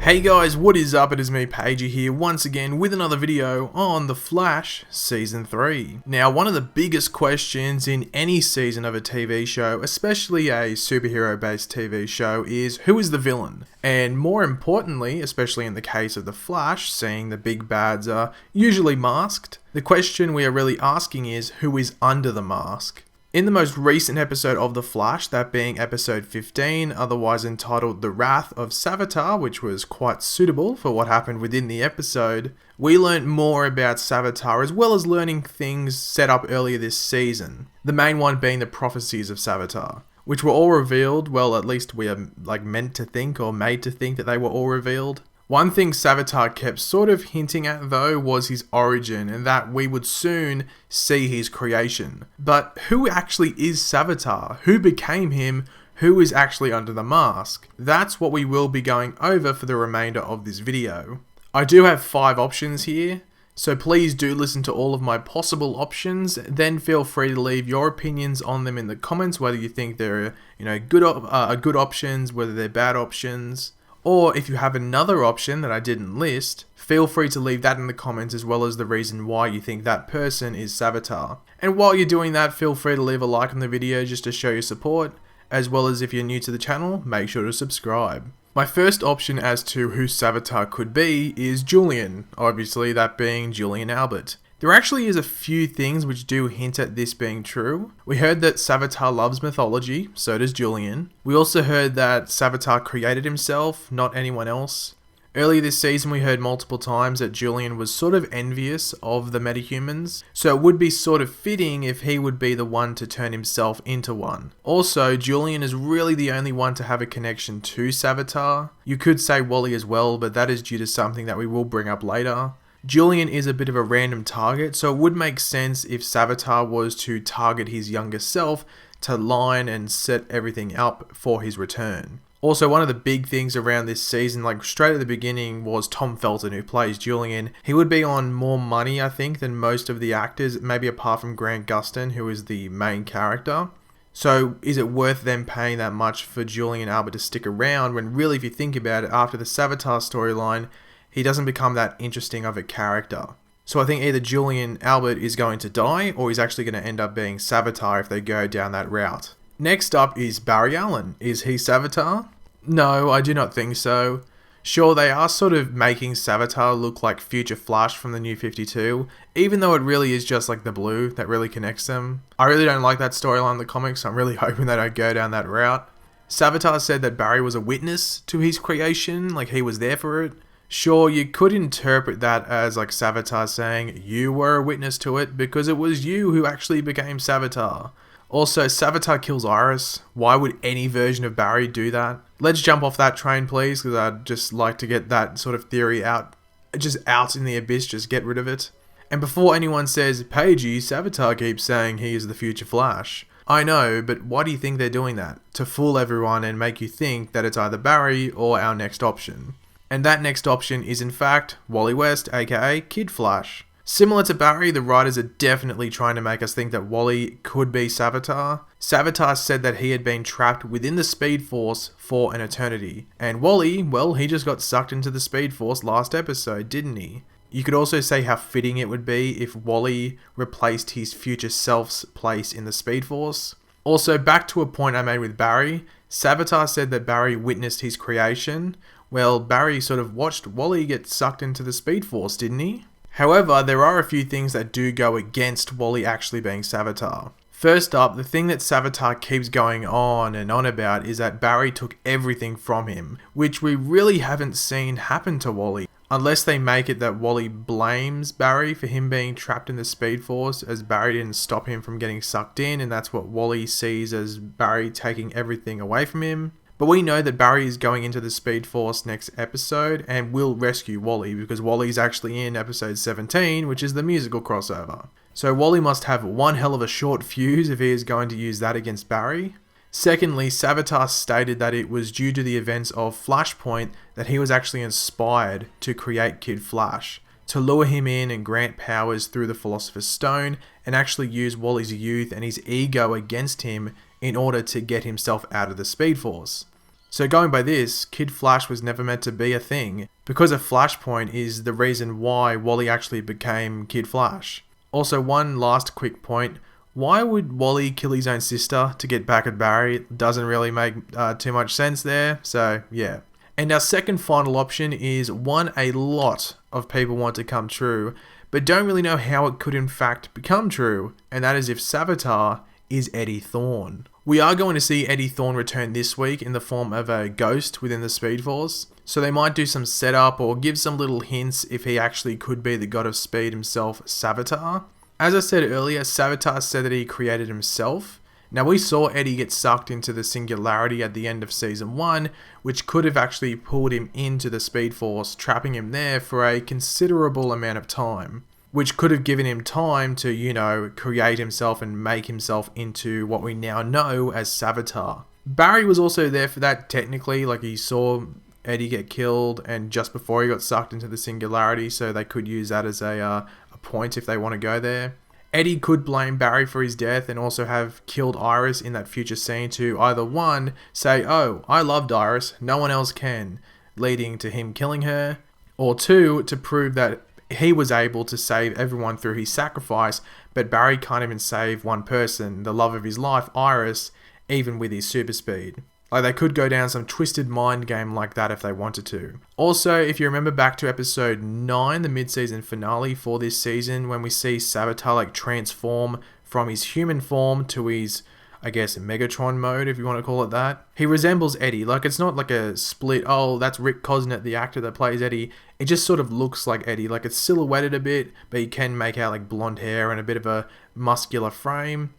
Hey guys, what is up? It is me, Pagey here, once again with another video on The Flash Season 3. Now, one of the biggest questions in any season of a TV show, especially a superhero-based TV show, is who is the villain? And more importantly, especially in the case of The Flash, seeing the big bads are usually masked, the question we are really asking is who is under the mask? In the most recent episode of The Flash, that being episode 15, otherwise entitled The Wrath of Savatar, which was quite suitable for what happened within the episode, we learnt more about Savatar as well as learning things set up earlier this season. The main one being the prophecies of Savatar, which were all revealed, well at least we are meant to think or made to think that they were all revealed. One thing Savatar kept sort of hinting at though was his origin and that we would soon see his creation. But who actually is Savatar? Who became him? Who is actually under the mask? That's what we will be going over for the remainder of this video. I do have 5 options here, so please do listen to all of my possible options, then feel free to leave your opinions on them in the comments, whether you think they're good options, whether they're bad options. Or if you have another option that I didn't list, feel free to leave that in the comments as well as the reason why you think that person is Savatar. And while you're doing that, feel free to leave a like on the video just to show your support, as well as if you're new to the channel, make sure to subscribe. My first option as to who Savatar could be is Julian, obviously that being Julian Albert. There actually is a few things which do hint at this being true. We heard that Savatar loves mythology, so does Julian. We also heard that Savatar created himself, not anyone else. Earlier this season we heard multiple times that Julian was sort of envious of the metahumans, so it would be sort of fitting if he would be the one to turn himself into one. Also, Julian is really the only one to have a connection to Savatar. You could say Wally as well, but that is due to something that we will bring up later. Julian is a bit of a random target, so it would make sense if Savatar was to target his younger self to line and set everything up for his return. Also, one of the big things around this season, straight at the beginning, was Tom Felton, who plays Julian. He would be on more money, I think, than most of the actors, maybe apart from Grant Gustin, who is the main character. So is it worth them paying that much for Julian Albert to stick around when really, if you think about it, after the Savatar storyline, he doesn't become that interesting of a character. So I think either Julian Albert is going to die or he's actually going to end up being Savatar if they go down that route. Next up is Barry Allen. Is he Savatar? No, I do not think so. Sure, they are sort of making Savatar look like Future Flash from the New 52, even though it really is just the blue that really connects them. I really don't like that storyline in the comics, so I'm really hoping they don't go down that route. Savatar said that Barry was a witness to his creation, he was there for it. Sure, you could interpret that as Savatar saying, you were a witness to it because it was you who actually became Savatar. Also, Savatar kills Iris. Why would any version of Barry do that? Let's jump off that train please, because I'd just like to get that sort of theory out. Just out in the abyss, just get rid of it. And before anyone says, Pagey, Savatar keeps saying he is the future Flash. I know, but why do you think they're doing that? To fool everyone and make you think that it's either Barry or our next option. And that next option is in fact Wally West, aka Kid Flash. Similar to Barry, the writers are definitely trying to make us think that Wally could be Savatar. Savatar said that he had been trapped within the Speed Force for an eternity. And Wally, well, he just got sucked into the Speed Force last episode, didn't he? You could also say how fitting it would be if Wally replaced his future self's place in the Speed Force. Also, back to a point I made with Barry, Savatar said that Barry witnessed his creation. Well, Barry sort of watched Wally get sucked into the Speed Force, didn't he? However, there are a few things that do go against Wally actually being Savatar. First up, the thing that Savatar keeps going on and on about is that Barry took everything from him, which we really haven't seen happen to Wally. Unless they make it that Wally blames Barry for him being trapped in the Speed Force, as Barry didn't stop him from getting sucked in, and that's what Wally sees as Barry taking everything away from him. But we know that Barry is going into the Speed Force next episode and will rescue Wally because Wally's actually in episode 17, which is the musical crossover. So Wally must have one hell of a short fuse if he is going to use that against Barry. Secondly, Savatar stated that it was due to the events of Flashpoint that he was actually inspired to create Kid Flash, to lure him in and grant powers through the Philosopher's Stone and actually use Wally's youth and his ego against him in order to get himself out of the Speed Force. So going by this, Kid Flash was never meant to be a thing, because a Flashpoint is the reason why Wally actually became Kid Flash. Also, one last quick point, why would Wally kill his own sister to get back at Barry? It doesn't really make too much sense there, so yeah. And our second final option is one a lot of people want to come true, but don't really know how it could in fact become true, and that is if Savatar is Eddie Thawne. We are going to see Eddie Thawne return this week in the form of a ghost within the Speed Force, so they might do some setup or give some little hints if he actually could be the god of speed himself, Savatar. As I said earlier, Savatar said that he created himself. Now we saw Eddie get sucked into the Singularity at the end of Season 1, which could have actually pulled him into the Speed Force, trapping him there for a considerable amount of time, which could have given him time to, create himself and make himself into what we now know as Savatar. Barry was also there for that technically, like he saw Eddie get killed and just before he got sucked into the Singularity, so they could use that as a point if they want to go there. Eddie could blame Barry for his death and also have killed Iris in that future scene to either one, say, oh, I loved Iris, no one else can, leading to him killing her, or two, to prove that he was able to save everyone through his sacrifice, but Barry can't even save one person, the love of his life, Iris, even with his super speed. Like, they could go down some twisted mind game like that if they wanted to. Also, if you remember back to episode 9, the mid-season finale for this season, when we see Savatar transform from his human form to his, I guess, Megatron mode, if you want to call it that. He resembles Eddie. Like, it's not like a split, oh, that's Rick Cosnett, the actor that plays Eddie. It just sort of looks like Eddie. Like, it's silhouetted a bit, but you can make out, blonde hair and a bit of a muscular frame.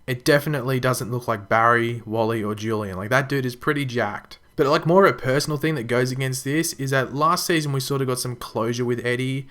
It definitely doesn't look like Barry, Wally, or Julian. Like, that dude is pretty jacked. But more of a personal thing that goes against this is that last season we sort of got some closure with Eddie,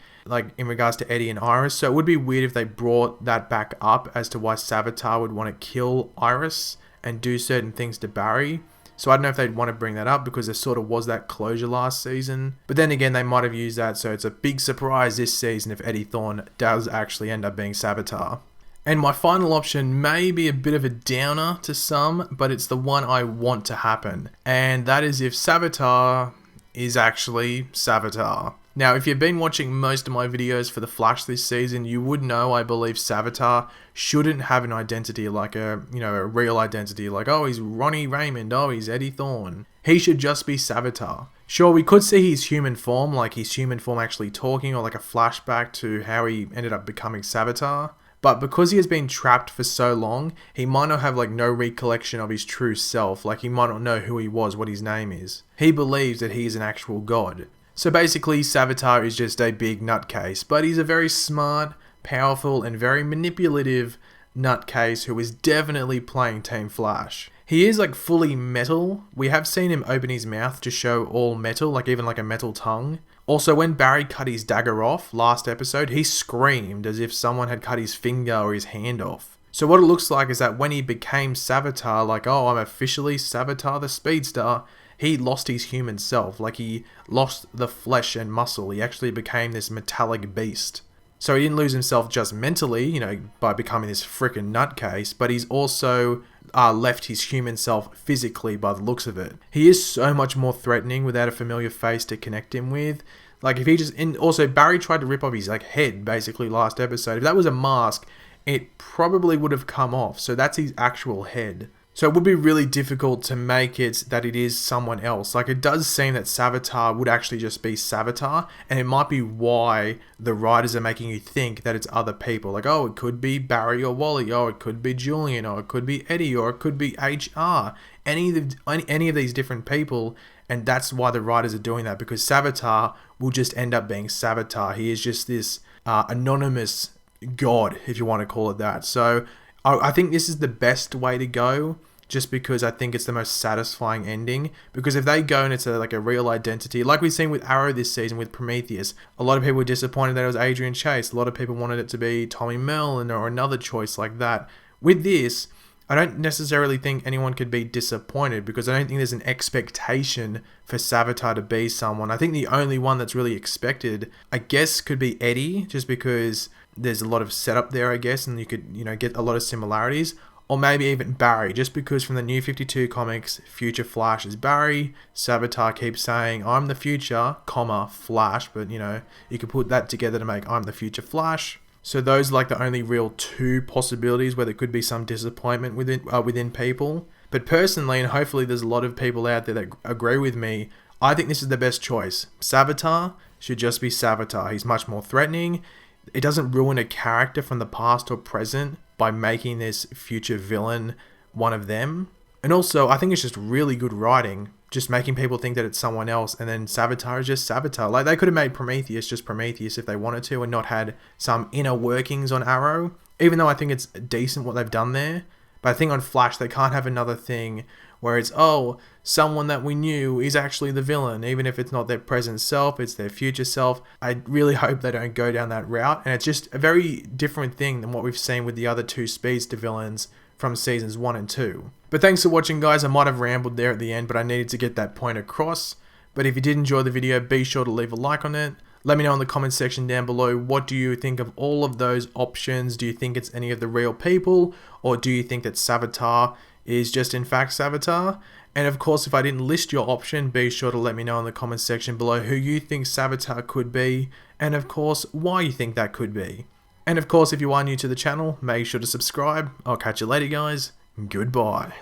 in regards to Eddie and Iris. So it would be weird if they brought that back up as to why Savatar would want to kill Iris and do certain things to Barry. So I don't know if they'd want to bring that up because there sort of was that closure last season. But then again, they might have used that, so it's a big surprise this season if Eddie Thawne does actually end up being Savatar. And my final option may be a bit of a downer to some, but it's the one I want to happen. And that is if Savatar is actually Savatar. Now, if you've been watching most of my videos for The Flash this season, you would know I believe Savatar shouldn't have an identity a real identity. Like, oh, he's Ronnie Raymond, oh, he's Eddie Thawne. He should just be Savatar. Sure, we could see his human form, like his human form actually talking, or like a flashback to how he ended up becoming Savatar. But because he has been trapped for so long, he might not have no recollection of his true self. Like, he might not know who he was, what his name is. He believes that he is an actual god. So basically, Savatar is just a big nutcase, but he's a very smart, powerful, and very manipulative nutcase who is definitely playing Team Flash. He is fully metal. We have seen him open his mouth to show all metal, even a metal tongue. Also, when Barry cut his dagger off last episode, he screamed as if someone had cut his finger or his hand off. So what it looks like is that when he became Savatar, oh, I'm officially Savatar the Speedster, he lost his human self. He lost the flesh and muscle. He actually became this metallic beast. So he didn't lose himself just mentally, by becoming this frickin' nutcase, but he's also left his human self physically by the looks of it. He is so much more threatening without a familiar face to connect him with. If he just... And also, Barry tried to rip off his head, basically, last episode. If that was a mask, it probably would have come off. So that's his actual head. So it would be really difficult to make it that it is someone else. It does seem that Savatar would actually just be Savatar, and it might be why the writers are making you think that it's other people. Oh, it could be Barry or Wally, oh, it could be Julian, or it could be Eddie, or it could be HR. Any of these different people, and that's why the writers are doing that, because Savatar will just end up being Savatar. He is just this anonymous god, if you want to call it that. So I think this is the best way to go, just because I think it's the most satisfying ending. Because if they go and it's a real identity, like we've seen with Arrow this season with Prometheus, a lot of people were disappointed that it was Adrian Chase. A lot of people wanted it to be Tommy Mellon or another choice like that. With this, I don't necessarily think anyone could be disappointed, because I don't think there's an expectation for Savatar to be someone. I think the only one that's really expected, I guess, could be Eddie, just because there's a lot of setup there, I guess, and you could, get a lot of similarities. or maybe even Barry, just because from the New 52 comics, Future Flash is Barry. Savatar keeps saying, I'm the future, comma, Flash, but you know, you could put that together to make I'm the future Flash. So those are like the only real two possibilities where there could be some disappointment within people. But personally, and hopefully there's a lot of people out there that agree with me, I think this is the best choice. Savatar should just be Savatar. He's much more threatening. It doesn't ruin a character from the past or present by making this future villain one of them. And also, I think it's just really good writing, just making people think that it's someone else, and then Savatar is just Savatar. Like, they could have made Prometheus just Prometheus if they wanted to, and not had some inner workings on Arrow, even though I think it's decent what they've done there. But I think on Flash, they can't have another thing where it's, oh, someone that we knew is actually the villain, even if it's not their present self, it's their future self. I really hope they don't go down that route, and it's just a very different thing than what we've seen with the other two Speedster villains from seasons 1 and 2. But thanks for watching, guys. I might have rambled there at the end, but I needed to get that point across. But if you did enjoy the video, be sure to leave a like on it. Let me know in the comment section down below, what do you think of all of those options? Do you think it's any of the real people, or do you think that Savatar is just in fact Savatar? And of course, if I didn't list your option, be sure to let me know in the comment section below who you think Savatar could be, and of course, why you think that could be. And of course, if you are new to the channel, make sure to subscribe. I'll catch you later, guys. Goodbye.